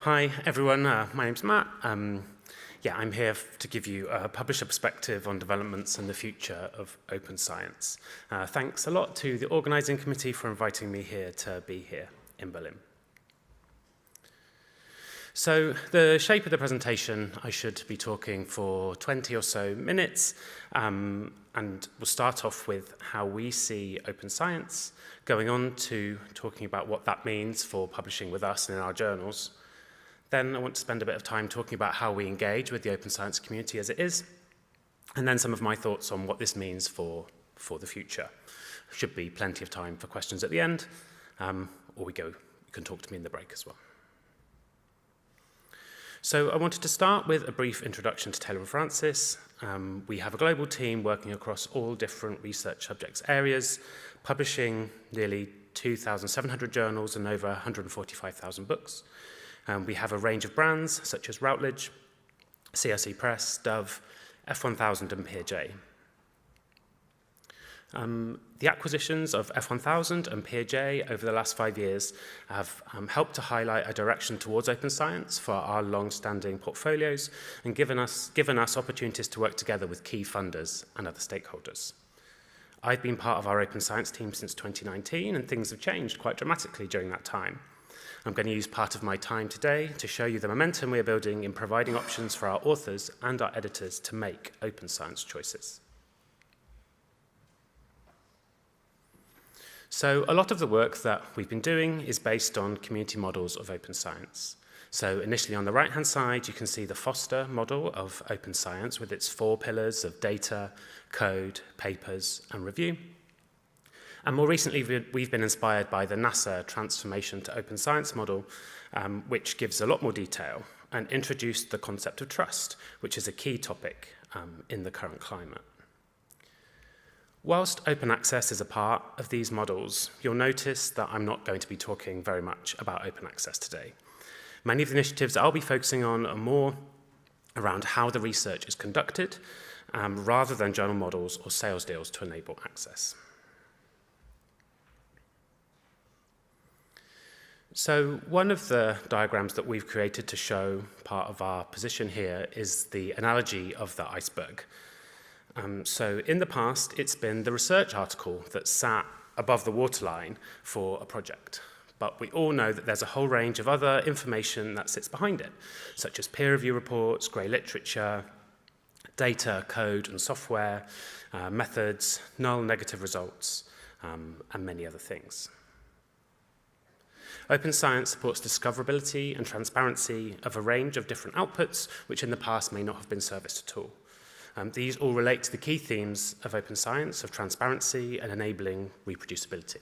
Hi, everyone. My name's Matt. I'm here to give you a publisher perspective on developments and the future of open science. Thanks a lot to the organising committee for inviting me here to be here in Berlin. So the shape of the presentation, I should be talking for 20 or so minutes, and we'll start off with how we see open science, going on to talking about what that means for publishing with us and in our journals. Then I want to spend a bit of time talking about how we engage with the open science community as it is, and then some of my thoughts on what this means for the future. Should be plenty of time for questions at the end, or you can talk to me in the break as well. So I wanted to start with a brief introduction to Taylor & Francis. We have a global team working across all different research subjects areas, publishing nearly 2,700 journals and over 145,000 books. We have a range of brands such as Routledge, CRC Press, Dove, F1000 and Peerj. The acquisitions of F1000 and Peerj over the last 5 years have helped to highlight a direction towards open science for our long-standing portfolios and given us opportunities to work together with key funders and other stakeholders. I've been part of our open science team since 2019, and things have changed quite dramatically during that time. I'm going to use part of my time today to show you the momentum we are building in providing options for our authors and our editors to make open science choices. So a lot of the work that we've been doing is based on community models of open science. So initially on the right-hand side, you can see the Foster model of open science with its 4 pillars of data, code, papers, and review. And more recently, we've been inspired by the NASA transformation to open science model, which gives a lot more detail and introduced the concept of trust, which is a key topic in the current climate. Whilst open access is a part of these models, you'll notice that I'm not going to be talking very much about open access today. Many of the initiatives I'll be focusing on are more around how the research is conducted, rather than journal models or sales deals to enable access. So one of the diagrams that we've created to show part of our position here is the analogy of the iceberg. So in the past, it's been the research article that sat above the waterline for a project. But we all know that there's a whole range of other information that sits behind it, such as peer review reports, grey literature, data, code and software, methods, null, negative results, and many other things. Open science supports discoverability and transparency of a range of different outputs, which in the past may not have been serviced at all. These all relate to the key themes of open science, of transparency and enabling reproducibility.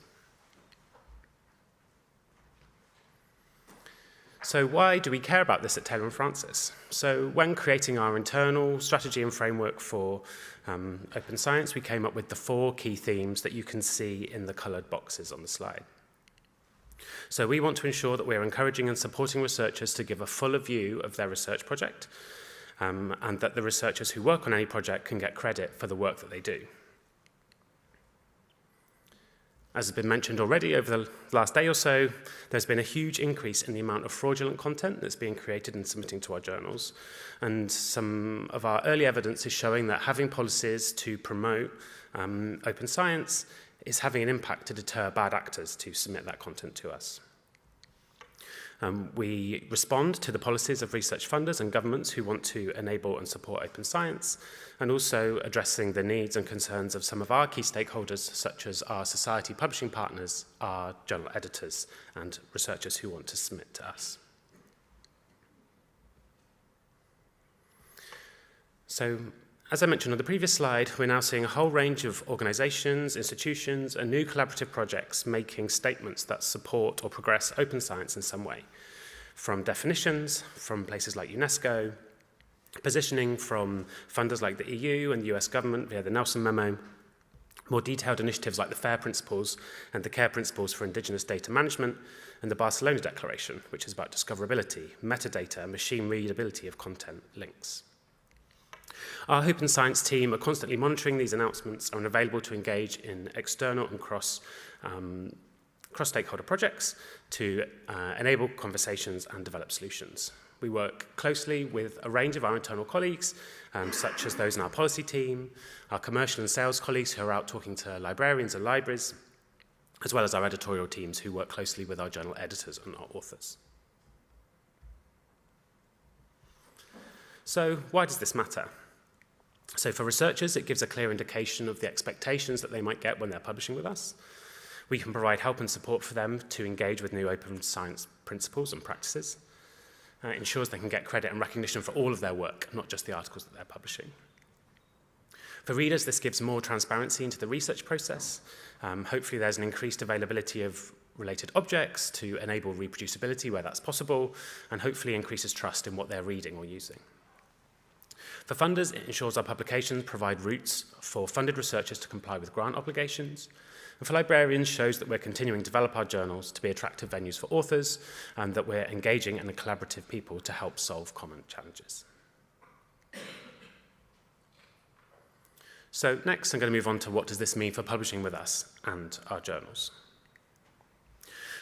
So why do we care about this at Taylor & Francis? So when creating our internal strategy and framework for open science, we came up with the 4 key themes that you can see in the coloured boxes on the slide. So we want to ensure that we're encouraging and supporting researchers to give a fuller view of their research project, and that the researchers who work on any project can get credit for the work that they do. As has been mentioned already over the last day or so, there's been a huge increase in the amount of fraudulent content that's being created and submitting to our journals. And some of our early evidence is showing that having policies to promote open science is having an impact to deter bad actors to submit that content to us. We respond to the policies of research funders and governments who want to enable and support open science, and also addressing the needs and concerns of some of our key stakeholders, such as our society publishing partners, our journal editors, and researchers who want to submit to us. So, as I mentioned on the previous slide, we're now seeing a whole range of organizations, institutions, and new collaborative projects making statements that support or progress open science in some way. From definitions, from places like UNESCO, positioning from funders like the EU and the US government via the Nelson Memo, more detailed initiatives like the FAIR Principles and the CARE Principles for Indigenous Data Management, and the Barcelona Declaration, which is about discoverability, metadata, and machine readability of content links. Our open science team are constantly monitoring these announcements and are available to engage in external and cross-stakeholder projects to enable conversations and develop solutions. We work closely with a range of our internal colleagues, such as those in our policy team, our commercial and sales colleagues who are out talking to librarians and libraries, as well as our editorial teams who work closely with our journal editors and our authors. So why does this matter? So for researchers, it gives a clear indication of the expectations that they might get when they're publishing with us. We can provide help and support for them to engage with new open science principles and practices. It ensures they can get credit and recognition for all of their work, not just the articles that they're publishing. For readers, this gives more transparency into the research process. Hopefully there's an increased availability of related objects to enable reproducibility where that's possible, and hopefully increases trust in what they're reading or using. For funders, it ensures our publications provide routes for funded researchers to comply with grant obligations. And for librarians, shows that we're continuing to develop our journals to be attractive venues for authors and that we're engaging in a collaborative people to help solve common challenges. So next, I'm going to move on to what does this mean for publishing with us and our journals.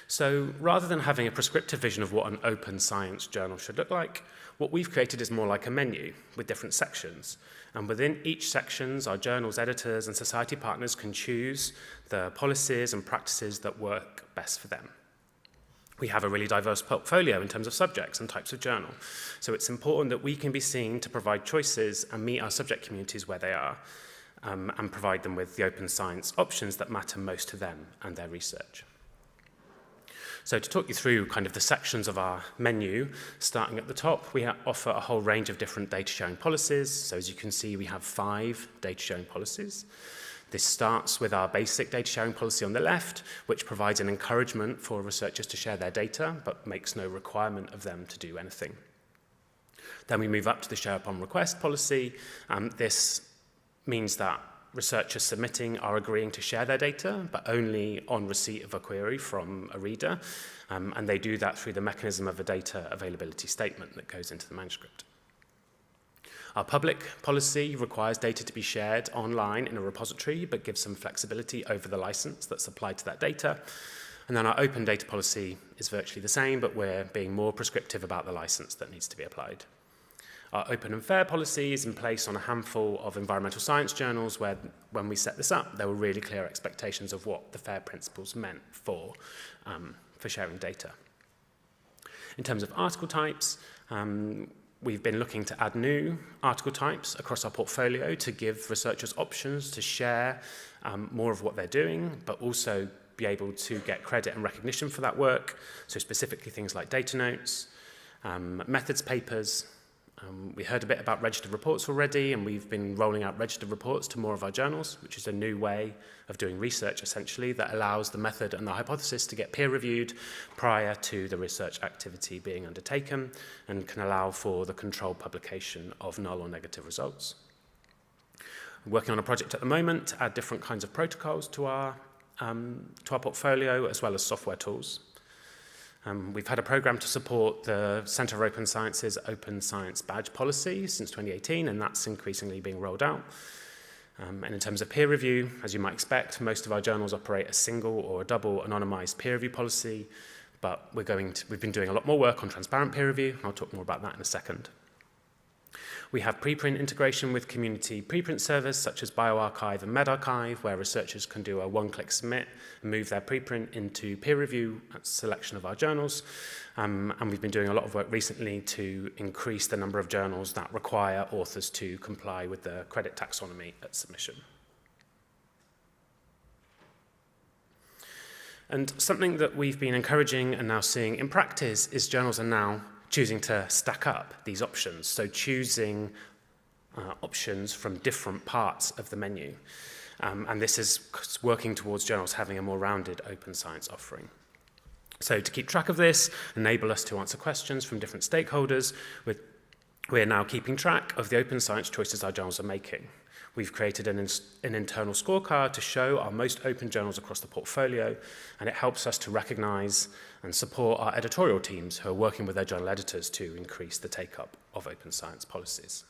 So rather than having a prescriptive vision of what an open science journal should look like, what we've created is more like a menu with different sections. And within each section, our journal's editors and society partners can choose the policies and practices that work best for them. We have a really diverse portfolio in terms of subjects and types of journal. So it's important that we can be seen to provide choices and meet our subject communities where they are, and provide them with the open science options that matter most to them and their research. So to talk you through kind of the sections of our menu, starting at the top, we offer a whole range of different data sharing policies. So as you can see, we have 5 data sharing policies. This starts with our basic data sharing policy on the left, which provides an encouragement for researchers to share their data, but makes no requirement of them to do anything. Then we move up to the share upon request policy. This means that researchers submitting are agreeing to share their data, but only on receipt of a query from a reader, and they do that through the mechanism of a data availability statement that goes into the manuscript. Our public policy requires data to be shared online in a repository, but gives some flexibility over the license that's applied to that data. And then our open data policy is virtually the same, but we're being more prescriptive about the license that needs to be applied. Our open and fair policy is in place on a handful of environmental science journals where, when we set this up, there were really clear expectations of what the FAIR principles meant for sharing data. In terms of article types, we've been looking to add new article types across our portfolio to give researchers options to share more of what they're doing, but also be able to get credit and recognition for that work. So specifically things like data notes, methods papers. We heard a bit about registered reports already, and we've been rolling out registered reports to more of our journals, which is a new way of doing research, essentially, that allows the method and the hypothesis to get peer-reviewed prior to the research activity being undertaken, and can allow for the controlled publication of null or negative results. We're working on a project at the moment to add different kinds of protocols to our portfolio, as well as software tools. We've had a program to support the Centre for Open Science's Open Science Badge policy since 2018, and that's increasingly being rolled out. And in terms of peer review, as you might expect, most of our journals operate a single or a double anonymized peer review policy, but we've been doing a lot more work on transparent peer review, and I'll talk more about that in a second. We have preprint integration with community preprint servers such as bioRxiv and medRxiv, where researchers can do a one-click submit and move their preprint into peer review selection of our journals. And we've been doing a lot of work recently to increase the number of journals that require authors to comply with the credit taxonomy at submission. And something that we've been encouraging and now seeing in practice is journals are now choosing to stack up these options, so choosing options from different parts of the menu. And this is working towards journals having a more rounded open science offering. So to keep track of this, enable us to answer questions from different stakeholders, we're now keeping track of the open science choices our journals are making. We've created an internal scorecard to show our most open journals across the portfolio, and it helps us to recognize and support our editorial teams who are working with their journal editors to increase the take-up of open science policies.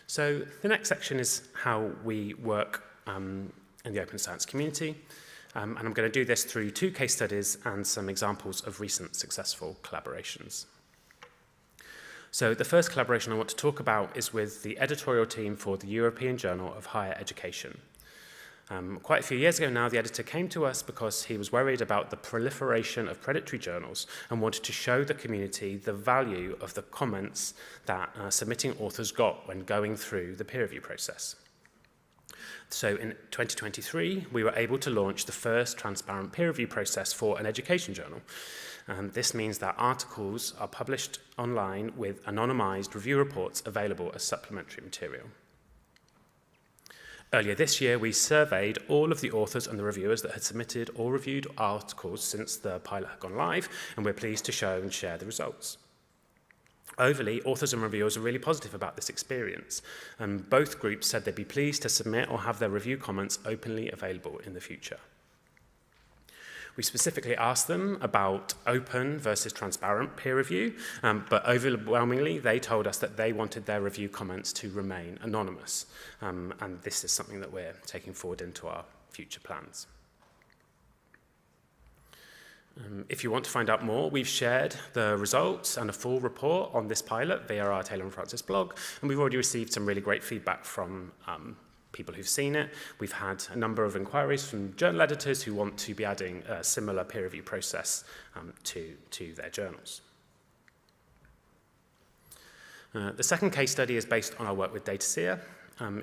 So the next section is how we work in the open science community. And I'm going to do this through 2 case studies and some examples of recent successful collaborations. So the first collaboration I want to talk about is with the editorial team for the European Journal of Higher Education. Quite a few years ago now, the editor came to us because he was worried about the proliferation of predatory journals and wanted to show the community the value of the comments that submitting authors got when going through the peer review process. So in 2023, we were able to launch the first transparent peer review process for an education journal. This means that articles are published online with anonymized review reports available as supplementary material. Earlier this year, we surveyed all of the authors and the reviewers that had submitted or reviewed articles since the pilot had gone live, and we're pleased to show and share the results. Overall, authors and reviewers are really positive about this experience, and both groups said they'd be pleased to submit or have their review comments openly available in the future. We specifically asked them about open versus transparent peer review, but overwhelmingly they told us that they wanted their review comments to remain anonymous, and this is something that we're taking forward into our future plans. If you want to find out more, we've shared the results and a full report on this pilot via our Taylor and Francis blog, and we've already received some really great feedback from people who've seen it. We've had a number of inquiries from journal editors who want to be adding a similar peer review process to their journals. The second case study is based on our work with DataSeer.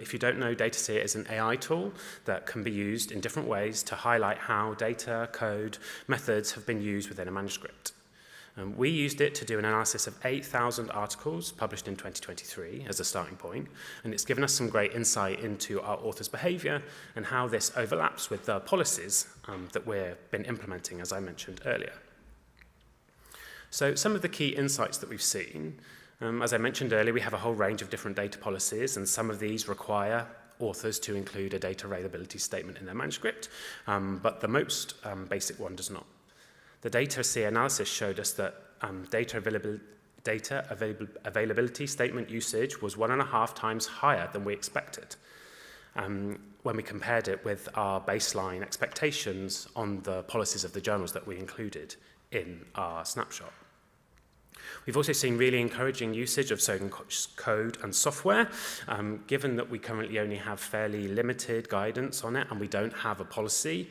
If you don't know, DataSeer is an AI tool that can be used in different ways to highlight how data, code, methods have been used within a manuscript. We used it to do an analysis of 8,000 articles published in 2023 as a starting point, and it's given us some great insight into our authors' behavior and how this overlaps with the policies that we've been implementing, as I mentioned earlier. So some of the key insights that we've seen, as I mentioned earlier, we have a whole range of different data policies, and some of these require authors to include a data availability statement in their manuscript, but the most basic one does not. The DataSeer analysis showed us that data availability statement usage was 1.5 times higher than we expected when we compared it with our baseline expectations on the policies of the journals that we included in our snapshot. We've also seen really encouraging usage of certain code and software, given that we currently only have fairly limited guidance on it and we don't have a policy.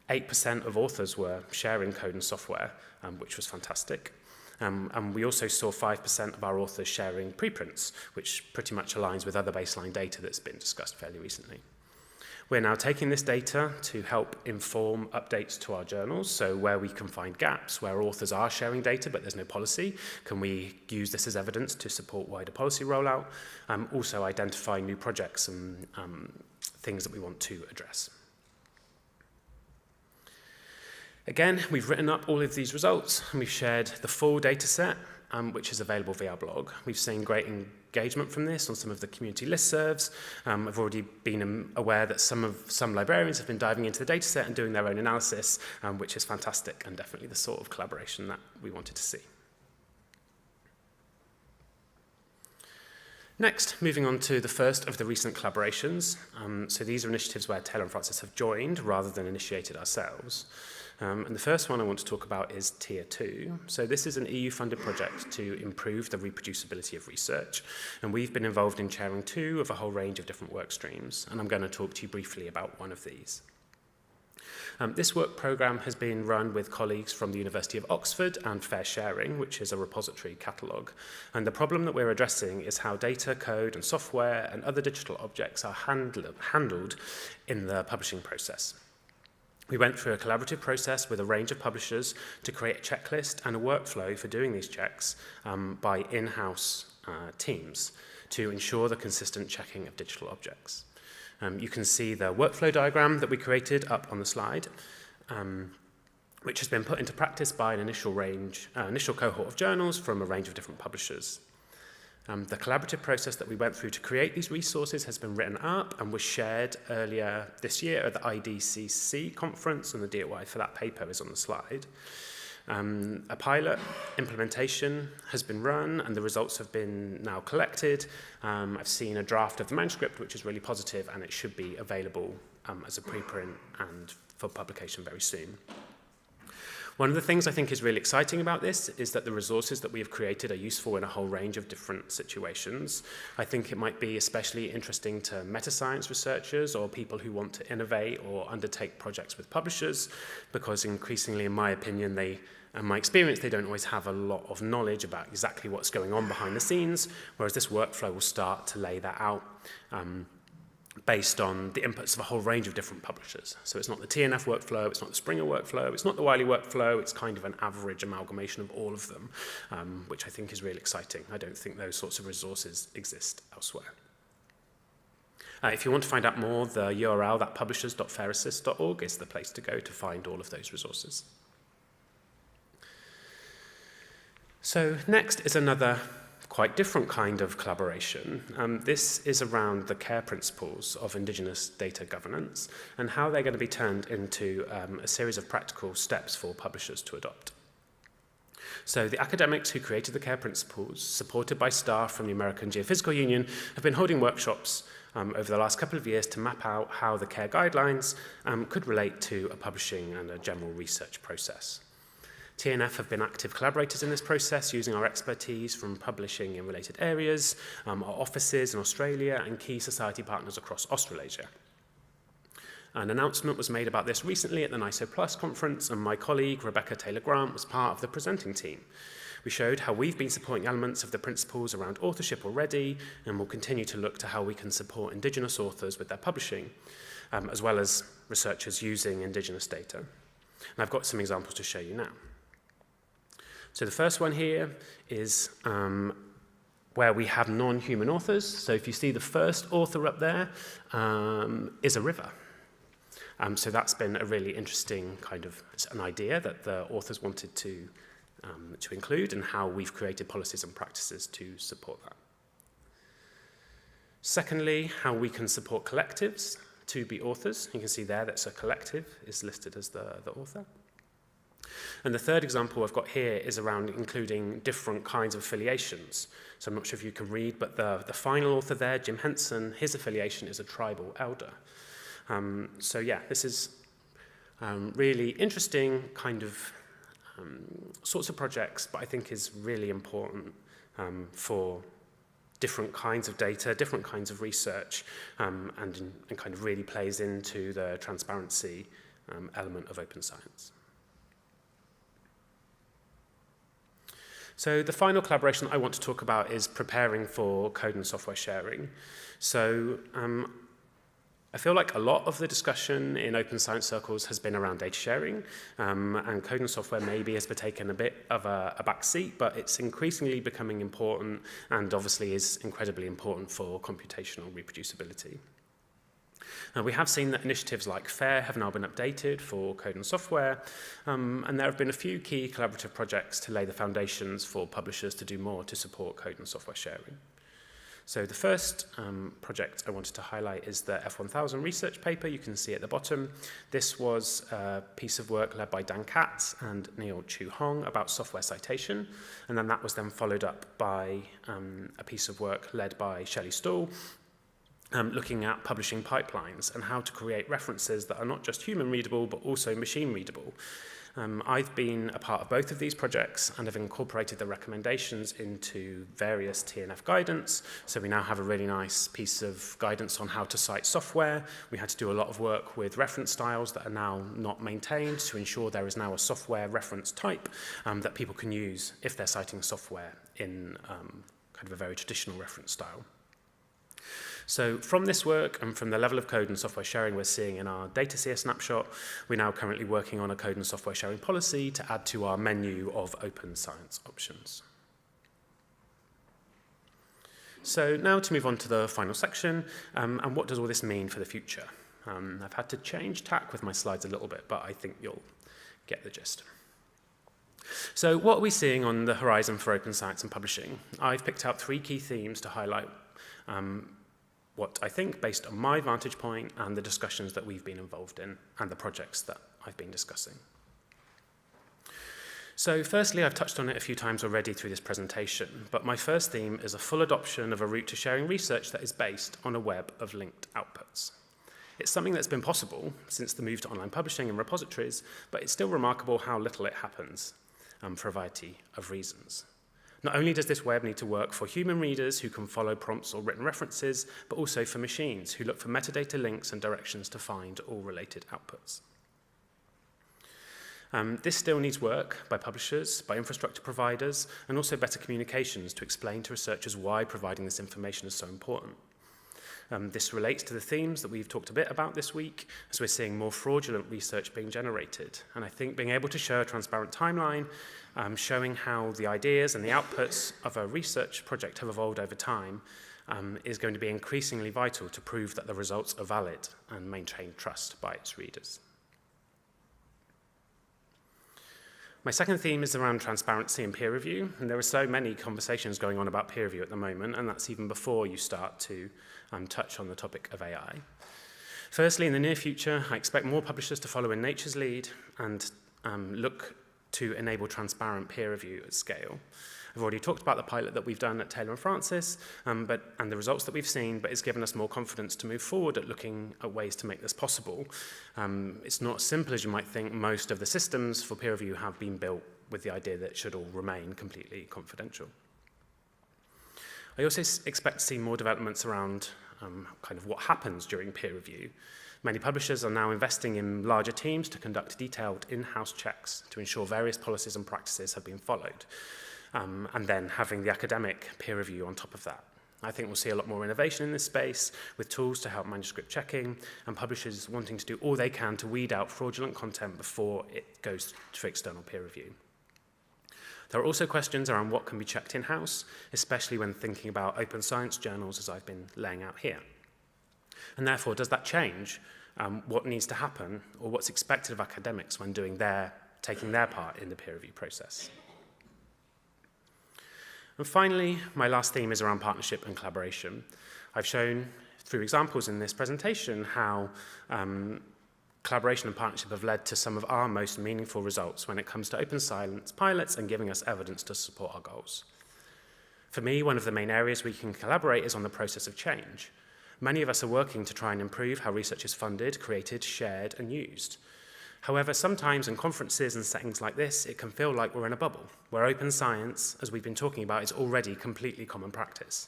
8% of authors were sharing code and software, which was fantastic. And we also saw 5% of our authors sharing preprints, which pretty much aligns with other baseline data that's been discussed fairly recently. We're now taking this data to help inform updates to our journals. So where we can find gaps, where authors are sharing data but there's no policy, can we use this as evidence to support wider policy rollout? Also identify new projects and things that we want to address. Again, we've written up all of these results and we've shared the full data set, which is available via our blog. We've seen great engagement from this on some of the community listservs. I've already been aware that some librarians have been diving into the data set and doing their own analysis, which is fantastic and definitely the sort of collaboration that we wanted to see. Next, moving on to the first of the recent collaborations. So these are initiatives where Taylor and Francis have joined rather than initiated ourselves. And the first one I want to talk about is Tier 2. So this is an EU-funded project to improve the reproducibility of research. And we've been involved in chairing 2 of a whole range of different work streams. And I'm going to talk to you briefly about one of these. This work programme has been run with colleagues from the University of Oxford and Fair Sharing, which is a repository catalogue. And the problem that we're addressing is how data, code and software and other digital objects are handled in the publishing process. We went through a collaborative process with a range of publishers to create a checklist and a workflow for doing these checks by in-house teams to ensure the consistent checking of digital objects. You can see the workflow diagram that we created up on the slide, which has been put into practice by an initial cohort of journals from a range of different publishers. The collaborative process that we went through to create these resources has been written up and was shared earlier this year at the IDCC conference, and the DOI for that paper is on the slide. A pilot implementation has been run and the results have been now collected. I've seen a draft of the manuscript, which is really positive, and it should be available as a preprint and for publication very soon. One of the things I think is really exciting about this is that the resources that we have created are useful in a whole range of different situations. I think it might be especially interesting to meta-science researchers or people who want to innovate or undertake projects with publishers, because increasingly, in my opinion, and my experience, they don't always have a lot of knowledge about exactly what's going on behind the scenes, whereas this workflow will start to lay that out based on the inputs of a whole range of different publishers. So it's not the TNF workflow, it's not the Springer workflow, it's not the Wiley workflow, it's kind of an average amalgamation of all of them, which I think is really exciting. I don't think those sorts of resources exist elsewhere. If you want to find out more, the URL, that publishers.fairsys.org, is the place to go to find all of those resources. So next is another quite different kind of collaboration. This is around the care principles of Indigenous data governance and how they're going to be turned into a series of practical steps for publishers to adopt. So the academics who created the care principles, supported by staff from the American Geophysical Union, have been holding workshops over the last couple of years to map out how the care guidelines could relate to a publishing and a general research process. TNF have been active collaborators in this process, using our expertise from publishing in related areas, our offices in Australia, and key society partners across Australasia. An announcement was made about this recently at the NISO Plus conference, and my colleague, Rebecca Taylor-Grant, was part of the presenting team. We showed how we've been supporting elements of the principles around authorship already, and will continue to look to how we can support Indigenous authors with their publishing, as well as researchers using Indigenous data. And I've got some examples to show you now. So the first one here is where we have non-human authors. So if you see the first author up there is a river. So that's been a really interesting kind of an idea that the authors wanted to include, and how we've created policies and practices to support that. Secondly, how we can support collectives to be authors. You can see there that's a collective is listed as the author. And the third example I've got here is around including different kinds of affiliations. So I'm not sure if you can read, but the final author there, Jim Henson, his affiliation is a tribal elder. So yeah, this is really interesting kind of sorts of projects, but I think is really important for different kinds of data, different kinds of research, and kind of really plays into the transparency element of open science. So the final collaboration I want to talk about is preparing for code and software sharing. So I feel like a lot of the discussion in open science circles has been around data sharing, and code and software maybe has taken a bit of a back seat, but it's increasingly becoming important, and obviously is incredibly important for computational reproducibility. We have seen that initiatives like FAIR have now been updated for code and software, and there have been a few key collaborative projects to lay the foundations for publishers to do more to support code and software sharing. So the first project I wanted to highlight is the F1000 research paper you can see at the bottom. This was a piece of work led by Dan Katz and Neil Chu Hong about software citation, and then that was then followed up by a piece of work led by Shelley Stool, looking at publishing pipelines and how to create references that are not just human readable, but also machine readable. I've been a part of both of these projects and have incorporated the recommendations into various TNF guidance. So we now have a really nice piece of guidance on how to cite software. We had to do a lot of work with reference styles that are now not maintained to ensure there is now a software reference type that people can use if they're citing software in kind of a very traditional reference style. So from this work and from the level of code and software sharing we're seeing in our DataSeer snapshot, we're now currently working on a code and software sharing policy to add to our menu of open science options. So now to move on to the final section, and what does all this mean for the future? I've had to change tack with my slides a little bit, but I think you'll get the gist. So what are we seeing on the horizon for open science and publishing? I've picked out 3 key themes to highlight what I think, based on my vantage point and the discussions that we've been involved in and the projects that I've been discussing. So firstly, I've touched on it a few times already through this presentation, but my first theme is a full adoption of a route to sharing research that is based on a web of linked outputs. It's something that's been possible since the move to online publishing and repositories, but it's still remarkable how little it happens for a variety of reasons. Not only does this web need to work for human readers who can follow prompts or written references, but also for machines who look for metadata links and directions to find all related outputs. This still needs work by publishers, by infrastructure providers, and also better communications to explain to researchers why providing this information is so important. This relates to the themes that we've talked a bit about this week, as we're seeing more fraudulent research being generated. And I think being able to show a transparent timeline, showing how the ideas and the outputs of a research project have evolved over time, is going to be increasingly vital to prove that the results are valid and maintain trust by its readers. My second theme is around transparency and peer review, and there are so many conversations going on about peer review at the moment, and that's even before you start to touch on the topic of AI. Firstly, in the near future, I expect more publishers to follow in Nature's lead and look to enable transparent peer review at scale. I've already talked about the pilot that we've done at Taylor & Francis and the results that we've seen, but it's given us more confidence to move forward at looking at ways to make this possible. It's not as simple as you might think. Most of the systems for peer review have been built with the idea that it should all remain completely confidential. I also expect to see more developments around kind of what happens during peer review. Many publishers are now investing in larger teams to conduct detailed in-house checks to ensure various policies and practices have been followed. And then having the academic peer review on top of that. I think we'll see a lot more innovation in this space with tools to help manuscript checking and publishers wanting to do all they can to weed out fraudulent content before it goes to external peer review. There are also questions around what can be checked in-house, especially when thinking about open science journals as I've been laying out here. And therefore, does that change what needs to happen or what's expected of academics when taking their part in the peer review process? And finally, my last theme is around partnership and collaboration. I've shown through examples in this presentation how collaboration and partnership have led to some of our most meaningful results when it comes to open science pilots and giving us evidence to support our goals. For me, one of the main areas we can collaborate is on the process of change. Many of us are working to try and improve how research is funded, created, shared, and used. However, sometimes in conferences and settings like this, it can feel like we're in a bubble, where open science, as we've been talking about, is already completely common practice.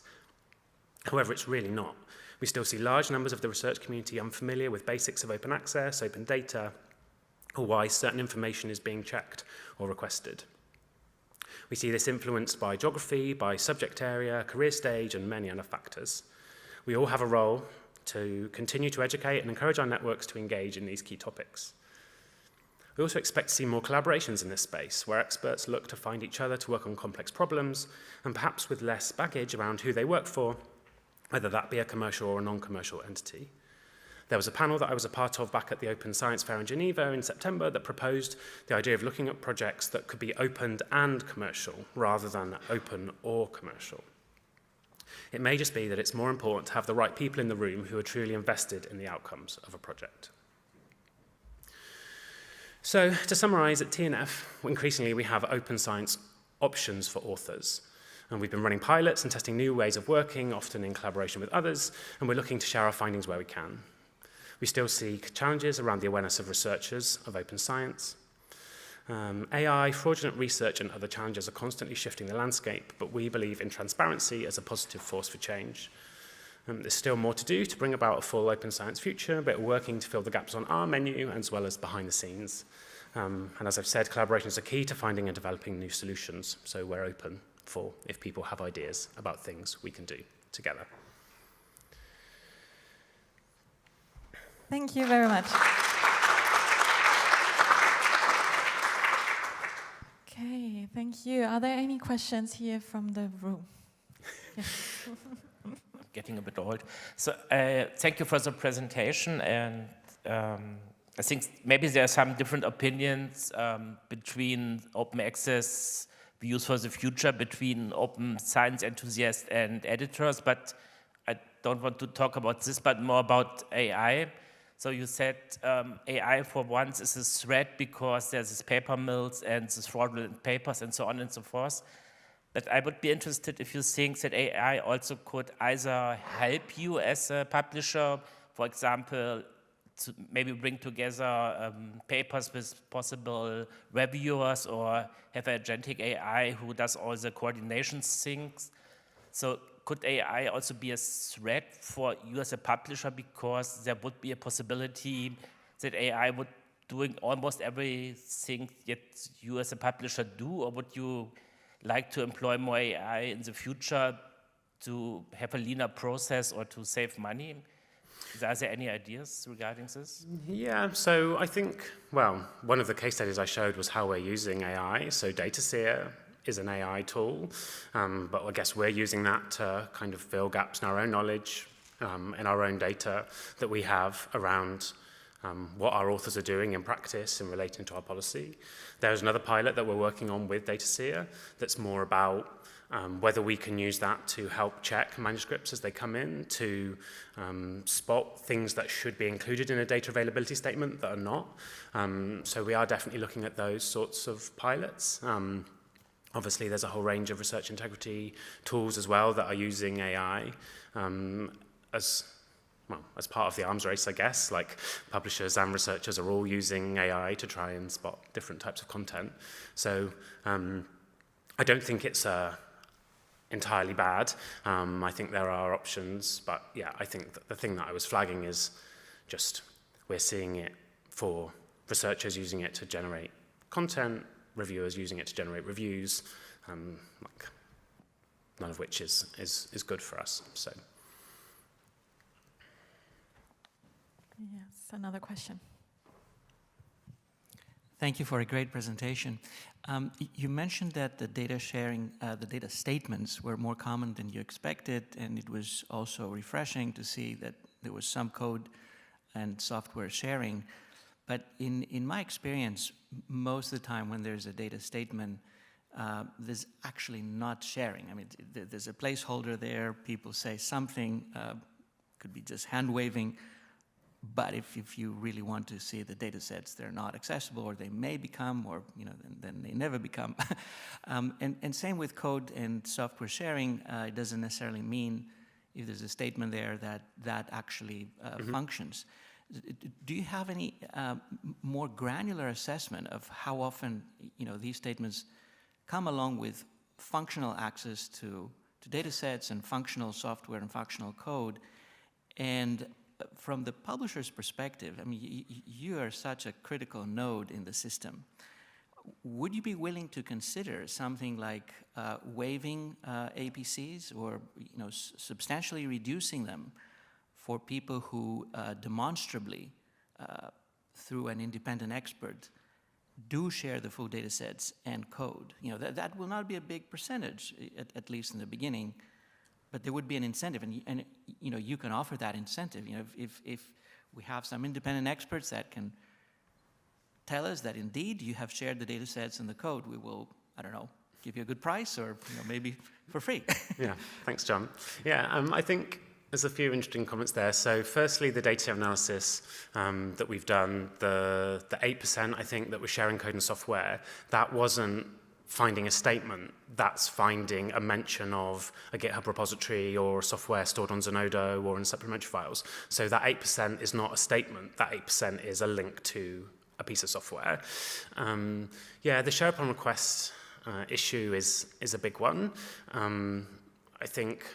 However, it's really not. We still see large numbers of the research community unfamiliar with basics of open access, open data, or why certain information is being checked or requested. We see this influenced by geography, by subject area, career stage, and many other factors. We all have a role to continue to educate and encourage our networks to engage in these key topics. We also expect to see more collaborations in this space, where experts look to find each other to work on complex problems, and perhaps with less baggage around who they work for, whether that be a commercial or a non-commercial entity. There was a panel that I was a part of back at the Open Science Fair in Geneva in September that proposed the idea of looking at projects that could be opened and commercial, rather than open or commercial. It may just be that it's more important to have the right people in the room who are truly invested in the outcomes of a project. So, to summarize, at TNF, increasingly we have open science options for authors. And we've been running pilots and testing new ways of working, often in collaboration with others, and we're looking to share our findings where we can. We still see challenges around the awareness of researchers of open science. AI, fraudulent research, and other challenges are constantly shifting the landscape, but we believe in transparency as a positive force for change. There's still more to do to bring about a full open science future, but we're working to fill the gaps on our menu as well as behind the scenes. And as I've said, collaboration is a key to finding and developing new solutions, so we're open for if people have ideas about things we can do together. Thank you very much. Okay, thank you. Are there any questions here from the room? Yes. Getting a bit old. So thank you for the presentation, and I think maybe there are some different opinions between open access views for the future, between open science enthusiasts and editors, but I don't want to talk about this, but more about AI. So you said AI for once is a threat because there's this paper mills and this fraudulent papers and so on and so forth. But I would be interested if you think that AI also could either help you as a publisher, for example, to maybe bring together papers with possible reviewers, or have agentic AI who does all the coordination things. So could AI also be a threat for you as a publisher, because there would be a possibility that AI would doing almost everything that you as a publisher do? Or would you like to employ more AI in the future to have a leaner process or to save money? Are there any ideas regarding this? Yeah, so I think, well, one of the case studies I showed was how we're using AI. So DataSeer is an AI tool, but I guess we're using that to kind of fill gaps in our own knowledge, in our own data that we have around what our authors are doing in practice and relating to our policy. There's another pilot that we're working on with DataSeer that's more about whether we can use that to help check manuscripts as they come in, to spot things that should be included in a data availability statement that are not. So we are definitely looking at those sorts of pilots. Obviously, there's a whole range of research integrity tools as well that are using AI as part of the arms race, I guess. Like publishers and researchers are all using AI to try and spot different types of content. So I don't think it's entirely bad. I think there are options, but yeah, I think that the thing that I was flagging is just we're seeing it for researchers using it to generate content, reviewers using it to generate reviews, like none of which is good for us. So. Yes, another question. Thank you for a great presentation. You mentioned that the data sharing, the data statements were more common than you expected, and it was also refreshing to see that there was some code and software sharing. But in my experience, most of the time when there's a data statement, there's actually not sharing. I mean, there's a placeholder there, people say something, could be just hand waving. But if you really want to see the data sets, they're not accessible, or they may become, or then they never become. And same with code and software sharing. It doesn't necessarily mean if there's a statement there that actually functions. Do you have any more granular assessment of how often these statements come along with functional access to data sets and functional software and functional code? And from the publisher's perspective, I mean, you are such a critical node in the system. Would you be willing to consider something like waiving APCs, or substantially reducing them for people who demonstrably, through an independent expert, do share the full data sets and code? That will not be a big percentage, at least in the beginning. But there would be an incentive, and you can offer that incentive. If we have some independent experts that can tell us that indeed you have shared the data sets and the code, we will, I don't know, give you a good price, or maybe for free. Yeah, thanks, John. Yeah, I think there's a few interesting comments there. So firstly, the data analysis that we've done, the 8% I think that was sharing code and software, that wasn't finding a statement, that's finding a mention of a GitHub repository or software stored on Zenodo or in supplementary files. So that 8% is not a statement, that 8% is a link to a piece of software. Yeah, the share upon request issue is a big one. I think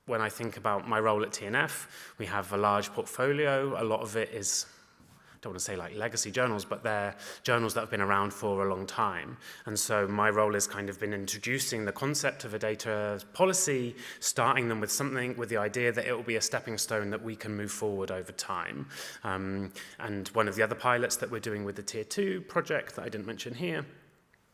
when I think about my role at TNF, we have a large portfolio. A lot of it is, I don't want to say like legacy journals, but they're journals that have been around for a long time. And so my role has kind of been introducing the concept of a data policy, starting them with something, with the idea that it will be a stepping stone that we can move forward over time. And one of the other pilots that we're doing with the Tier 2 project that I didn't mention here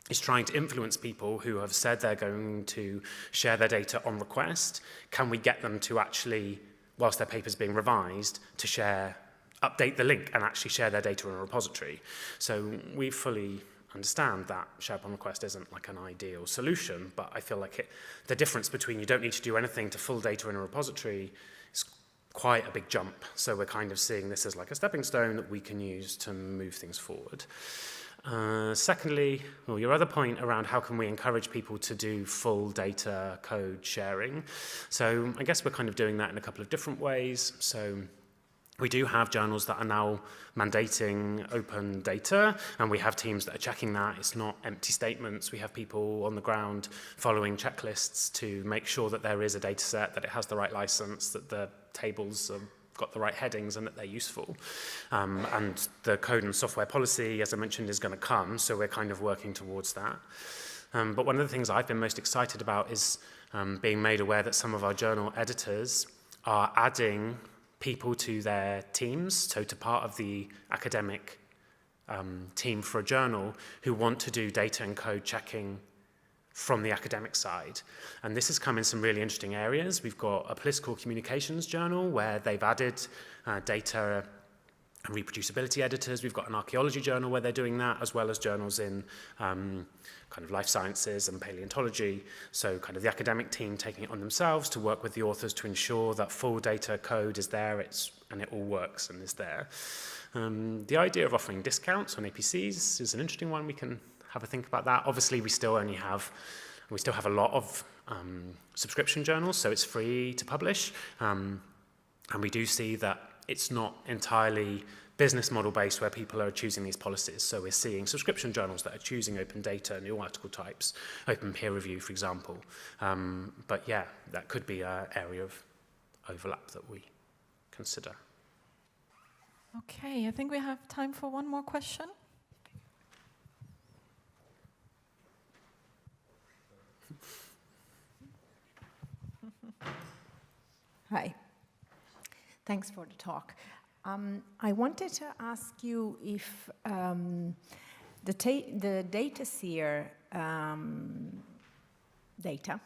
is trying to influence people who have said they're going to share their data on request. Can we get them to actually, whilst their paper's being revised, to update the link and actually share their data in a repository? So we fully understand that share upon request isn't like an ideal solution, but I feel like the difference between you don't need to do anything to full data in a repository is quite a big jump. So we're kind of seeing this as like a stepping stone that we can use to move things forward. Secondly, well, your other point around how can we encourage people to do full data code sharing. So I guess we're kind of doing that in a couple of different ways. So We do have journals that are now mandating open data, and we have teams that are checking that. It's not empty statements. We have people on the ground following checklists to make sure that there is a data set, that it has the right license, that the tables have got the right headings and that they're useful. And the code and software policy, as I mentioned, is going to come, so we're kind of working towards that. But one of the things I've been most excited about is being made aware that some of our journal editors are adding people to their teams, so to part of the academic team for a journal who want to do data and code checking from the academic side. And this has come in some really interesting areas. We've got a political communications journal where they've added data and reproducibility editors. We've got an archaeology journal where they're doing that, as well as journals in kind of life sciences and paleontology. So kind of the academic team taking it on themselves to work with the authors to ensure that full data code is there and it all works and is there. The idea of offering discounts on APCs is an interesting one. We can have a think about that. Obviously, we still have a lot of subscription journals, so it's free to publish. And we do see that it's not entirely business model based where people are choosing these policies. So we're seeing subscription journals that are choosing open data, new article types, open peer review, for example. But yeah, that could be an area of overlap that we consider. Okay, I think we have time for one more question. Hi. Thanks for the talk. I wanted to ask you if the data seer data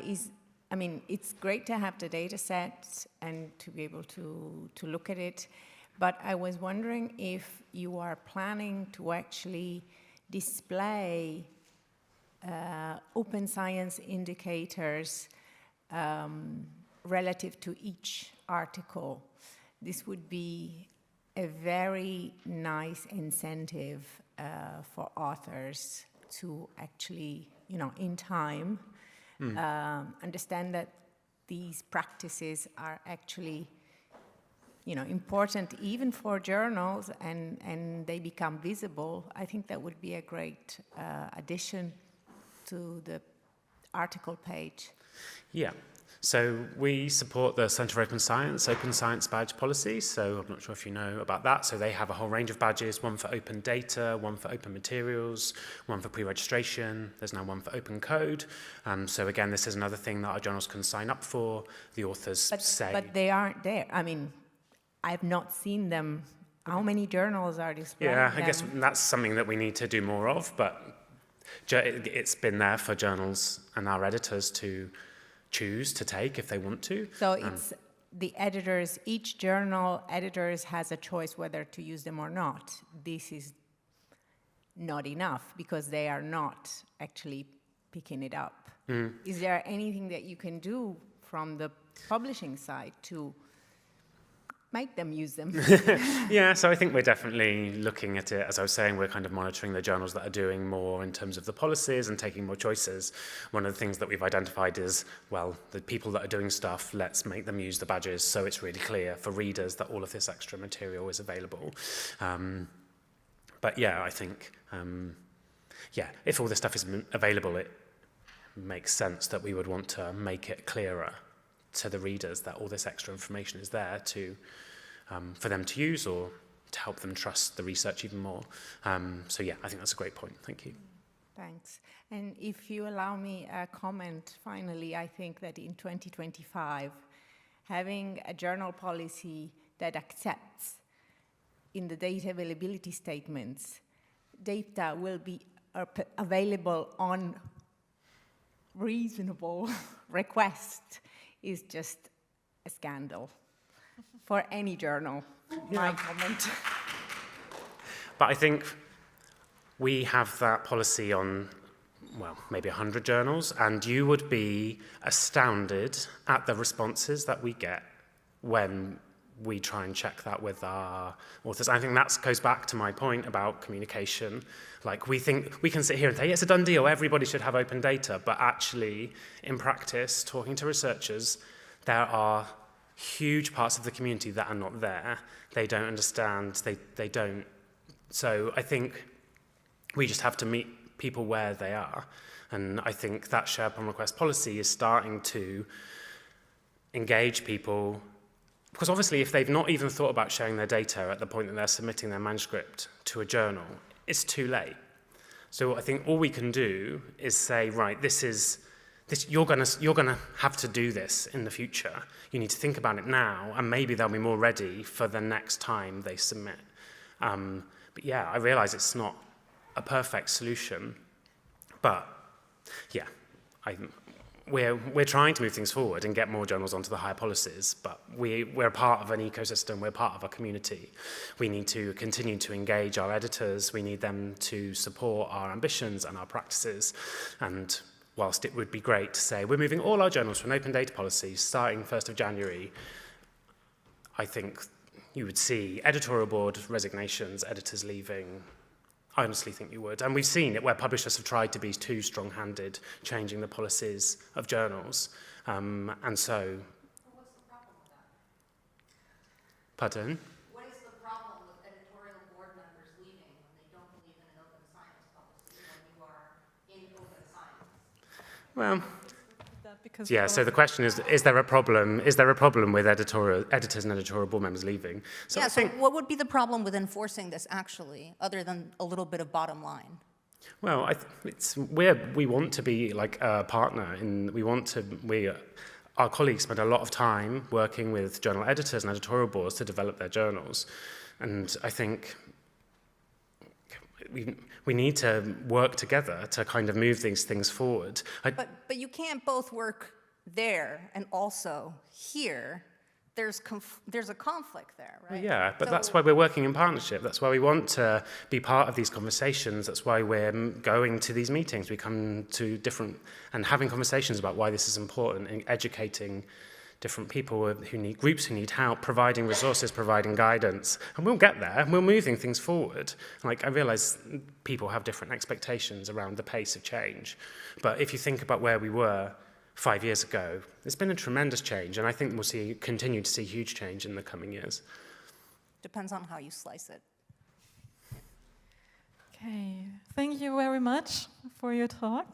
is, I mean, it's great to have the data set and to be able to look at it, but I was wondering if you are planning to actually display open science indicators relative to each article. This would be a very nice incentive for authors to actually, in time, understand that these practices are actually, important even for journals, and they become visible. I think that would be a great addition to the article page. Yeah. So we support the Centre for Open Science badge policy. So I'm not sure if you know about that. So they have a whole range of badges, one for open data, one for open materials, one for pre-registration. There's now one for open code. So again, this is another thing that our journals can sign up for. The authors say. But they aren't there. I mean, I've not seen them. How many journals are displaying Yeah, them? I guess that's something that we need to do more of. But it's been there for journals and our editors to choose to take if they want to. So it's the editors, each journal editors has a choice whether to use them or not. This is not enough because they are not actually picking it up. Is there anything that you can do from the publishing side to make them use them? Yeah, so I think we're definitely looking at it. As I was saying, we're kind of monitoring the journals that are doing more in terms of the policies and taking more choices. One of the things that we've identified is, well, the people that are doing stuff, let's make them use the badges so it's really clear for readers that all of this extra material is available. But yeah, I think, if all this stuff is available, it makes sense that we would want to make it clearer to the readers that all this extra information is there for them to use or to help them trust the research even more. So yeah, I think that's a great point. Thank you. Thanks. And if you allow me a comment, finally, I think that in 2025, having a journal policy that accepts in the data availability statements, data will be available on reasonable request is just a scandal for any journal, my comment. But I think we have that policy on, well, maybe 100 journals, and you would be astounded at the responses that we get when we try and check that with our authors. I think that goes back to my point about communication. Like, we think we can sit here and say, yeah, it's a done deal, everybody should have open data, but actually, in practice, talking to researchers, there are huge parts of the community that are not there. They don't understand, they don't. So I think we just have to meet people where they are. And I think that share upon request policy is starting to engage people, because obviously if they've not even thought about sharing their data at the point that they're submitting their manuscript to a journal, it's too late. So I think all we can do is say, right, you're gonna have to do this in the future. You need to think about it now, and maybe they'll be more ready for the next time they submit. But yeah, I realize it's not a perfect solution, but yeah, we're trying to move things forward and get more journals onto the higher policies, but we're part of an ecosystem, we're part of a community. We need to continue to engage our editors, we need them to support our ambitions and our practices, and whilst it would be great to say we're moving all our journals from open data policy starting 1st of January, I think you would see editorial board resignations, editors leaving. I honestly think you would. And we've seen it where publishers have tried to be too strong-handed, changing the policies of journals. And so... What's the problem with that? Pardon? What is the problem with editorial board members leaving when they don't believe in an open science policy when you are in open science? Well... Because yeah, so the question is there a problem? Is there a problem with editors and editorial board members leaving? So yeah, I think, so what would be the problem with enforcing this actually, other than a little bit of bottom line? well, we want to be like a partner. Our colleagues spend a lot of time working with journal editors and editorial boards to develop their journals. And I think we need to work together to kind of move these things forward. But you can't both work there and also here. There's a conflict there, right? Well, yeah, but so, that's why we're working in partnership. That's why we want to be part of these conversations. That's why we're going to these meetings. We come to different and having conversations about why this is important and educating different people who need groups who need help, providing resources, providing guidance, and we'll get there. And we're moving things forward. Like I realise people have different expectations around the pace of change, but if you think about where we were 5 years ago, there's been a tremendous change, and I think we'll continue to see huge change in the coming years. depends on how you slice it. Okay, thank you very much for your talk.